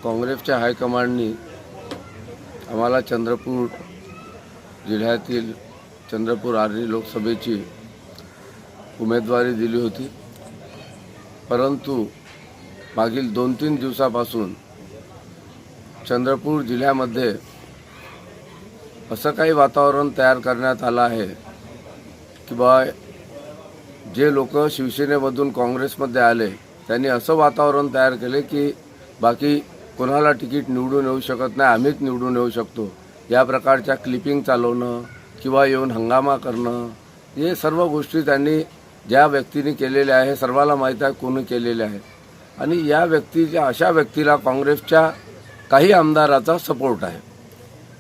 काँग्रेसच्या हायकमांडनी आम्हाला चंद्रपूर जिल्ह्यातील चंद्रपूर आर्णी लोकसभेची उमेदवारी दिली होती, परंतु मागील 2-3 दिवसापासून चंद्रपूर जिल्ह्यामध्ये असं काही वातावरण तयार करण्यात आलं आहे की बा जे लोक शिवसेनेमधून काँग्रेसमध्ये आले त्यांनी असं वातावरण तयार केले की बाकी कोणाला तिकीट निवडून येऊ शकत नाही, आम्हीच निवडून येऊ शकतो, या प्रकारच्या क्लिपिंग चालवणं किंवा येऊन हंगामा करणं, हे सर्व गोष्टी त्यांनी ज्या व्यक्तीने केलेल्या आहे सर्वाला माहीत आहे कोणी केलेले आहे. आणि या व्यक्तीच्या अशा व्यक्तीला काँग्रेसच्या काही आमदाराचा सपोर्ट आहे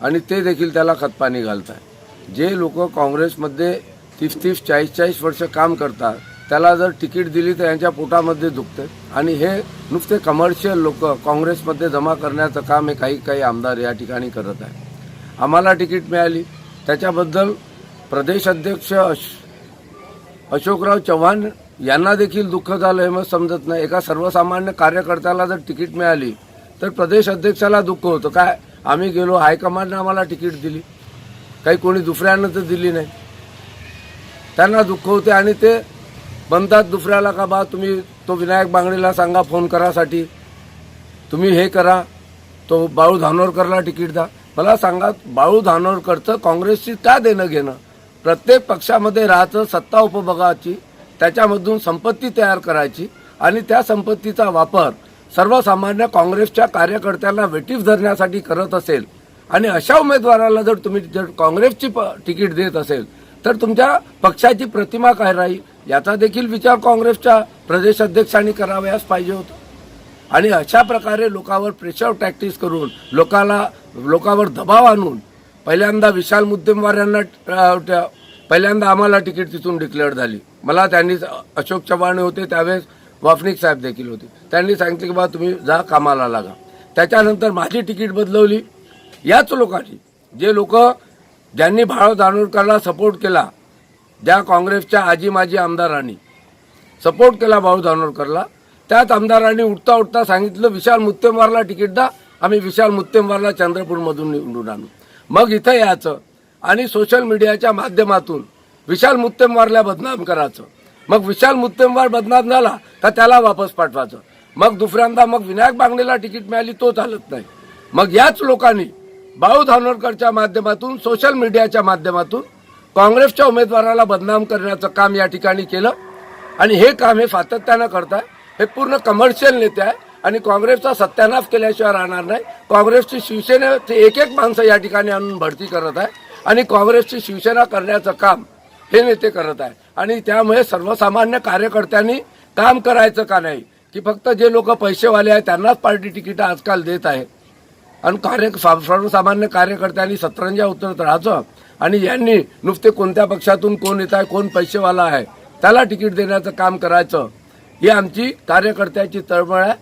आणि ते देखील त्याला खतपाणी घालत आहे. जे लोक काँग्रेसमध्ये 30-30, 40-40 वर्ष काम करतात त्याला जर तिकीट दिली तर यांच्या पोटामध्ये दुखते आणि हे नुसते कमर्शियल लोक काँग्रेसमध्ये जमा करण्याचं काम हे काही आमदार या ठिकाणी करत आहे. आम्हाला तिकीट मिळाली त्याच्याबद्दल प्रदेश अध्यक्ष अशोकराव चव्हाण यांना देखील दुःख झालं हे मग समजत नाही. एका सर्वसामान्य कार्यकर्त्याला जर तिकीट मिळाली तर प्रदेश अध्यक्षाला दुःख होतं. काय आम्ही गेलो, हायकमांडने आम्हाला तिकीट दिली, काही कोणी दुसऱ्यानं तर दिली नाही, त्यांना दुःख होते आणि ते म्हणतात दुसऱ्याला का बा तुम्ही तो विनायक बांगडेला सांगा फोन करासाठी, तुम्ही हे करा, तो बाळू धानोरकरला तिकीट द्या. मला सांगा बाळू धानोरकरचं काँग्रेसशी का देणं घेणं? प्रत्येक पक्षामध्ये राहायचं, सत्ता उपभोगाची, त्याच्यामधून संपत्ती तयार करायची आणि त्या संपत्तीचा वापर सर्वसामान्य काँग्रेसच्या कार्यकर्त्यांना वेठीस धरण्यासाठी करत असेल आणि अशा उमेदवाराला जर तुम्ही काँग्रेसची तिकीट देत असेल तर तुमच्या पक्षाची प्रतिमा काय राहील याचा देखील विचार काँग्रेसच्या प्रदेश अध्यक्षांनी करावयास पाहिजे होता. आणि अशा प्रकारे लोकांवर प्रेशर टॅक्टिक्स करून लोकांवर दबाव आणून पहिल्यांदा विशाल मुद्देमवार यांना पहिल्यांदा आम्हाला तिकीट तिथून डिक्लेअर झाली. मला त्यांनी अशोक चव्हाण होते त्यावेळेस, वाफनिक साहेब देखील होते, त्यांनी सांगितले की बा तुम्ही जा कामाला लागा. त्याच्यानंतर माझी तिकीट बदलवली याच लोकांनी, जे लोक ज्यांनी बाळू धानोरकरला सपोर्ट केला, ज्या काँग्रेसच्या आजी माजी आमदारांनी सपोर्ट केला बाळू धानोरकरला, त्याच आमदारांनी उठता उठता सांगितलं विशाल मुत्तेमवारला तिकीट द्या, आम्ही विशाल मुत्तेमवारला चंद्रपूरमधून निवडून आणू. मग इथं यायचं आणि सोशल मीडियाच्या माध्यमातून विशाल मुत्तेमवारला बदनाम करायचं. मग विशाल मुत्तेमवार बदनाम झाला तर त्याला वापस पाठवायचं. मग दुसऱ्यांदा मग विनायक बांगडेला तिकीट मिळाली, तो चालत नाही. मग याच लोकांनी बाळू धानोरकरच्या माध्यमातून, सोशल मीडियाच्या माध्यमातून काँग्रेसच्या उमेदवाराला बदनाम करण्याचं काम या ठिकाणी केलं आणि हे काम हे सातत्यानं करताय. हे पूर्ण कमर्शियल नेते आहे आणि काँग्रेसचा सत्यानाश केल्याशिवाय राहणार नाही. काँग्रेसची शिवसेनेचे एक माणसं या ठिकाणी आणून भरती करत आहे आणि काँग्रेसची शिवसेना करण्याचं काम हे नेते करत आहे. आणि त्यामुळे सर्वसामान्य कार्यकर्त्यांनी काम करायचं का नाही की फक्त जे लोक पैसेवाले आहेत त्यांनाच पार्टी तिकीट आजकाल देत आहे आणि सर्वसामान्य कार्यकर्त्यांनी सतरंजा उतरत राहायचं आणि यांनी नुसते कोणत्या पक्षातून कोण येत आहे, कोण पैसेवाला आहे त्याला तिकीट देण्याचं काम करायचं. ही आमची कार्यकर्त्याची तळमळ आहे.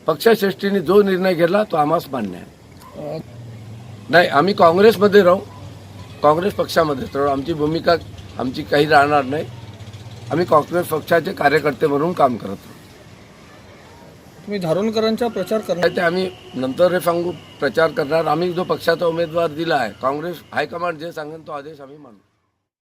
पक्षश्रेष्ठीने जो निर्णय घेतला तो आम्हास मान्य आहे. नाही, आम्ही काँग्रेसमध्ये राहू, काँग्रेस पक्षामध्येच राहू, आमची भूमिका आमची काही राहणार नाही. आम्ही काँग्रेस पक्षाचे कार्यकर्ते म्हणून काम करत राहू. तुम्ही धानोरकरांचा प्रचार करणार ते आम्ही नंतर हे सांगू, प्रचार करणार. आम्ही जो पक्षाचा उमेदवार दिला आहे, काँग्रेस हायकमांड जे सांगेल तो आदेश आम्ही मानू.